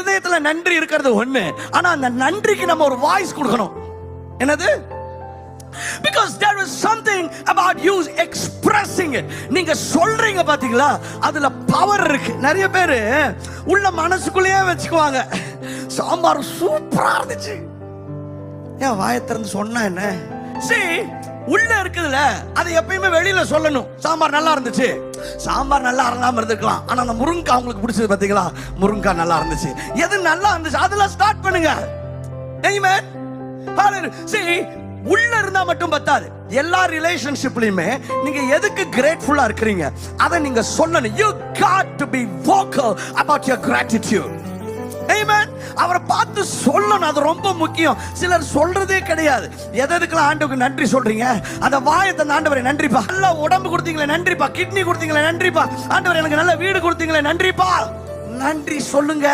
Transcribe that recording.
இருதயத்துல நன்றி இருக்கிறது ஒண்ணு, ஆனா அந்த நன்றிக்கு நம்ம ஒரு வாய்ஸ் கொடுக்கணும். என்னது? Because there is something about you expressing it. நீங்க சொல்றீங்க பாத்தீங்களா, அதுல பவர் இருக்கு. நிறைய பேரு உள்ள மனசுக்குள்ளேயே வச்சுக்குவாங்க, சாம்பார் சூப்பரா இருந்துச்சு, ஏன் வாயை திறந்து சொன்னா என்ன? See, உள்ள இருக்குதுல, அதை எப்பயுமே வெளியில சொல்லணும். சாம்பார் நல்லா இருந்துச்சு, சாம்பார் நல்லா இல்லாம இருந்திருக்கலாம், ஆனா அந்த முருங்கா உங்களுக்கு பிடிச்சது பாத்தீங்களா, முருங்கா நல்லா இருந்துச்சு. எது நல்லா இருந்துச்சு அதுல ஸ்டார்ட் பண்ணுங்க. Amen. Hallelujah. See, உள்ள இருந்தா மட்டும் பத்தாது. எல்லா ரிலேஷன்ஷிப்லயுமே நீங்க எதுக்கு கிரேட்ஃபுல்லா இருக்கிறீங்க அதை நீங்க சொல்லணும். You got to be vocal about your gratitude. Amen. அவரை பார்த்து சொல்லணும், அது ரொம்ப முக்கியம். சிலர் சொல்றதே கிடையாது. எதுக்கெல்லாம் ஆண்டவருக்கு நன்றி சொல்றீங்க? அந்த வாயை தந்த ஆண்டவரே நன்றிப்பா, நல்ல உடம்பு கொடுத்தீங்களே நன்றிப்பா, கிட்னி கொடுத்தீங்களே நன்றிப்பா, ஆண்டவரே எனக்கு நல்ல வீடு கொடுத்தீங்களே நன்றிப்பா. நன்றி சொல்லுங்க.